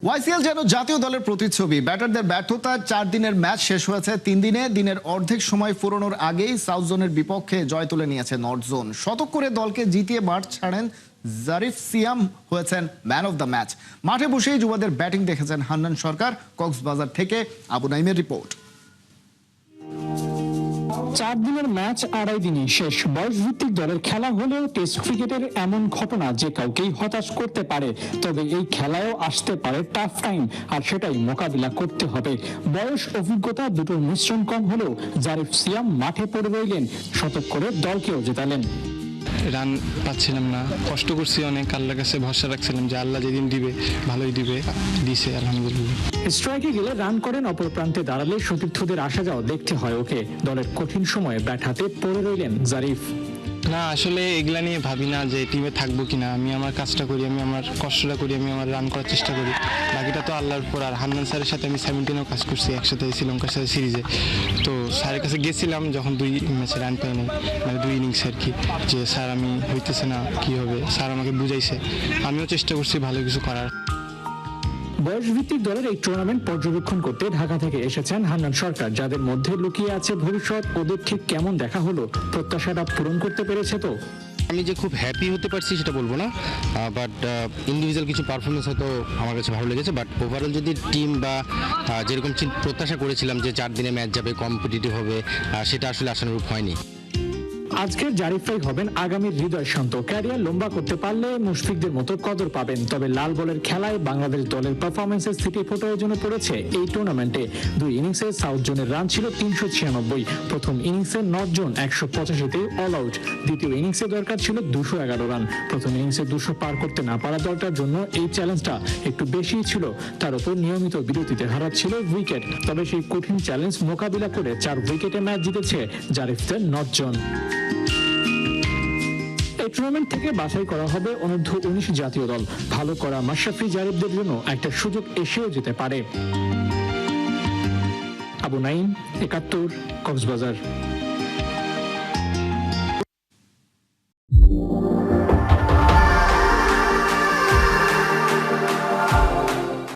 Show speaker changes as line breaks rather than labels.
ওয়াইসিএল যেন জাতীয় দলের প্রতিচ্ছবি। ব্যাটারদের ব্যর্থতায় 4 দিনের ম্যাচ শেষ হয়েছে 3 দিনে। দিনের অর্ধেক সময় ফুরোনোর আগেই সাউথ জোনের বিপক্ষে জয় তুলে নিয়েছে নর্থ জোন। শতক করে দলকে জিতিয়ে মাঠ ছাড়েন জারিফ সিয়াম, হয়েছেন ম্যান অফ দ্য ম্যাচ। মাঠে বসেই যুবাদের ব্যাটিং দেখেছেন হান্নান সরকার। কক্সবাজার থেকে আবু নাইমের রিপোর্ট।
4 দিনের ম্যাচ 2.5 দিনে শেষ। বয়সভিত্তিক দলের খেলা হলেও টেস্ট ক্রিকেটের এমন ঘটনা যে কাউকেই হতাশ করতে পারে। তবে এই খেলায়ও আসতে পারে টাফ টাইম, আর সেটাই মোকাবিলা করতে হবে। বয়স অভিজ্ঞতা দুটোর মিশ্রণ কম হলেও জারিফ সিয়াম মাঠে পড়ে রইলেন, শতক করে দলকেও জেতালেন।
রান পাচ্ছিলাম না, কষ্ট করছি অনেক, আল্লাহর কাছে ভরসা রাখছিলাম যে আল্লাহ যেদিন দিবে ভালোই দিবে, দিছে আলহামদুলিল্লাহ।
স্ট্রাইকে গেলে রান করেন, অপর প্রান্তে দাঁড়ালে সতীর্থদের আসা যাওয়া দেখতে হয় ওকে। দলের কঠিন সময়ে ব্যাট হাতে পড়ে রইলেন জারিফ।
না, আসলে এগুলা নিয়ে ভাবি না যে টিমে থাকবো কিনা। আমি আমার কাজটা করি, আমি আমার কষ্টটা করি, আমি আমার রান করার চেষ্টা করি, বাকিটা তো আল্লাহর উপর। আর হান্নান স্যারের সাথে আমি 17-এও কাজ করছি একসাথে শ্রীলঙ্কার সাথে সিরিজে। তো স্যারের কাছে গেছিলাম যখন 2 ম্যাচে রান পাই নাই, মানে 2 ইনিংস আর কি, যে স্যার আমি হইতেছে না, কি হবে। স্যার আমাকে বুঝাইছে, আমিও চেষ্টা করছি ভালো কিছু করার।
বয়সভিত্তিক দলের এই টুর্নামেন্ট পর্যবেক্ষণ করতে ঢাকা থেকে এসেছেন হান্নান সরকার। যাদের মধ্যে লুকিয়ে আছে ভবিষ্যৎ, ওদের ঠিক কেমন দেখা হলো? প্রত্যাশাটা পূরণ করতে পেরেছে তো?
আমি যে খুব হ্যাপি হতে পারছি সেটা বলবো না, বাট ইন্ডিভিজুয়াল কিছু পারফরমেন্স হয়তো আমার কাছে ভালো লেগেছে। বাট ওভারঅল যদি টিম বা যেরকম প্রত্যাশা করেছিলাম যে 4 দিনে ম্যাচ যাবে, কম্পিটিটিভ হবে, সেটা আসলে আশানুরূপ হয়নি।
আজকের জারিফাই হবেন আগামীর হৃদয় শান্ত। ক্যারিয়ার লম্বা করতে পারলে মুশফিকদের মতো কদর পাবেন। তবে লাল বলের খেলায় বাংলাদেশ দলের পারফরমেন্সের স্মৃতি ফোটোর জন্য পড়েছে এই টুর্নামেন্টে। 2 ইনিংসে সাউথ জোনের রান ছিল 396। প্রথম ইনিংসে নর্থ জোন 185-তে অল আউট। দ্বিতীয় ইনিংসে দরকার ছিল 211 রান। প্রথম ইনিংসে 200 পার করতে না পারা দলটার জন্য এই চ্যালেঞ্জটা একটু বেশিই ছিল। তার উপর নিয়মিত বিরতিতে হারাচ্ছিল উইকেট। তবে সেই কঠিন চ্যালেঞ্জ মোকাবিলা করে 4 উইকেটে ম্যাচ জিতেছে জারিফদের নর্থ জোন। এই টুর্নামেন্ট থেকে বাছাই করা হবে অনূর্ধ্ব 19 জাতীয় দল। ভালো করা মাশরাফি জারিফদের জন্য একটা সুযোগ এসেও যেতে পারে। আবু নাইম, 71, কক্সবাজার।